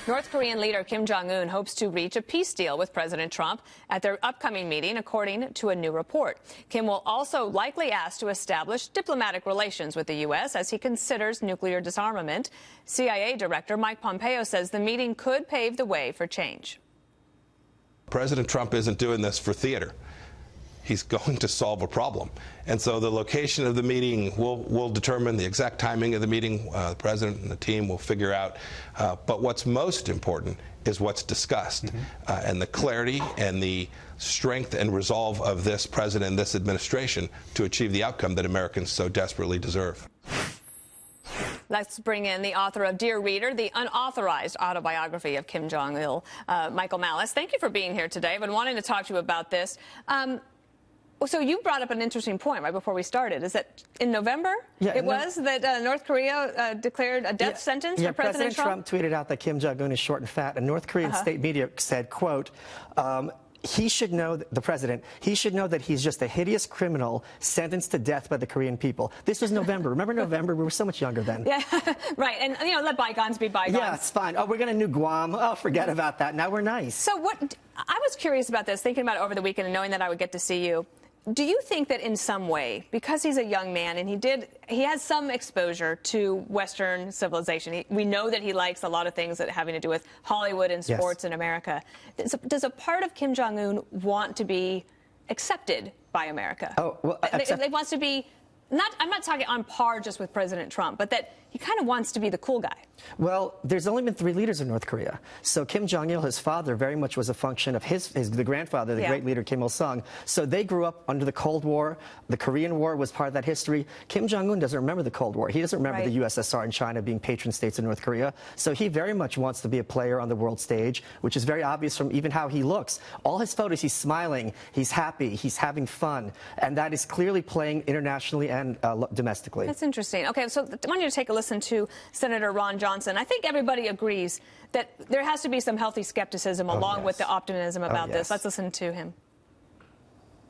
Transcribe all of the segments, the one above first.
North Korean leader Kim Jong-un hopes to reach a peace deal with President Trump at their upcoming meeting, according to a new report. Kim will also likely ask to establish diplomatic relations with the U.S. as he considers nuclear disarmament. CIA Director Mike Pompeo says the meeting could pave the way for change. President Trump isn't doing this for theater. He's going to solve a problem. And so the location of the meeting will determine the exact timing of the meeting. The president and the team will figure out. But what's most important is what's discussed. And the clarity and the strength and resolve of this president and this administration to achieve the outcome that Americans so desperately deserve. Let's bring in the author of Dear Reader, the Unauthorized Autobiography of Kim Jong-il, Michael Malice. Thank you for being here today. I've been wanting to talk to you about this. So you brought up an interesting point right before we started. Is that in November that North Korea declared a death sentence for President Trump? President Trump tweeted out that Kim Jong-un is short and fat, and North Korean state media said, quote, he should know, the president, he should know that he's just a hideous criminal sentenced to death by the Korean people. This was November. Remember November? We were so much younger then. Yeah, right. And, you know, let bygones be bygones. Yeah, it's fine. Oh, we're going to nuke Guam. Oh, forget about that. Now we're nice. So I was curious about this, thinking about it over the weekend and knowing that I would get to see you. Do you think that in some way, because he's a young man and he has some exposure to Western civilization, we know that he likes a lot of things that having to do with Hollywood and sports in America. Does a part of Kim Jong-un want to be accepted by America? Oh, well, they wants to be, I'm not talking on par just with President Trump, but that he kind of wants to be the cool guy. Well, there's only been 3 leaders in North Korea. So Kim Jong-il, his father, very much was a function of the grandfather, the great leader Kim Il-sung. So they grew up under the Cold War. The Korean War was part of that history. Kim Jong-un doesn't remember the Cold War. He doesn't remember the USSR and China being patron states of North Korea. So he very much wants to be a player on the world stage, which is very obvious from even how he looks. All his photos, he's smiling, he's happy, he's having fun. And that is clearly playing internationally and domestically. That's interesting. Okay, so I want you to take a listen to Senator Ron Johnson. I think everybody agrees that there has to be some healthy skepticism along with the optimism about this. Let's listen to him.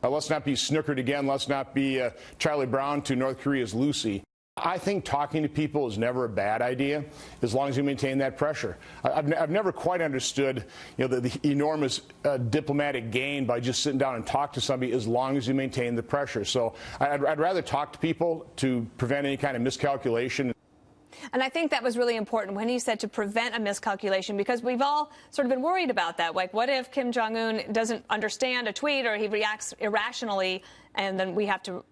Let's not be snookered again. Let's not be Charlie Brown to North Korea's Lucy. I think talking to people is never a bad idea, as long as you maintain that pressure. I've never quite understood, the enormous diplomatic gain by just sitting down and talk to somebody, as long as you maintain the pressure. So I'd rather talk to people to prevent any kind of miscalculation. And I think that was really important when he said to prevent a miscalculation, because we've all sort of been worried about that. Like, what if Kim Jong-un doesn't understand a tweet or he reacts irrationally, and then we have to,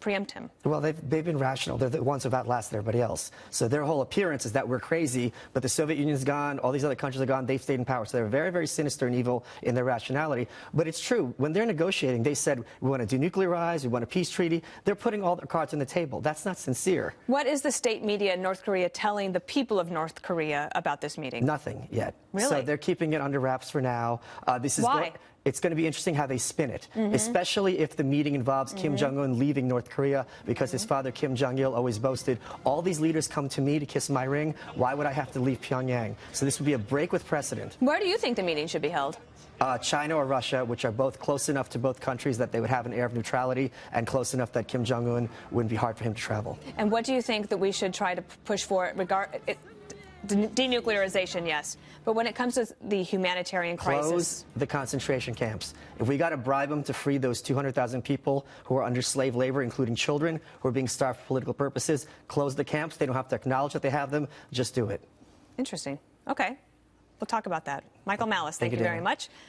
preempt him? Well, they've been rational. They're the ones who've outlasted everybody else. So their whole appearance is that we're crazy, but the Soviet Union's gone, all these other countries are gone, they've stayed in power. So they're very, very sinister and evil in their rationality. But it's true. When they're negotiating, they said, we want to denuclearize, we want a peace treaty. They're putting all their cards on the table. That's not sincere. What is the state media in North Korea telling the people of North Korea about this meeting? Nothing yet. Really? So they're keeping it under wraps for now. Why? It's going to be interesting how they spin it, especially if the meeting involves Kim Jong-un leaving North Korea, because his father, Kim Jong-il, always boasted, all these leaders come to me to kiss my ring. Why would I have to leave Pyongyang? So this would be a break with precedent. Where do you think the meeting should be held? China or Russia, which are both close enough to both countries that they would have an air of neutrality, and close enough that Kim Jong-un wouldn't be hard for him to travel. And what do you think that we should try to push for denuclearization, yes. But when it comes to the humanitarian crisis... Close the concentration camps. If we got to bribe them to free those 200,000 people who are under slave labor, including children who are being starved for political purposes, close the camps. They don't have to acknowledge that they have them. Just do it. Interesting. Okay. We'll talk about that. Michael Malice, thank you very much.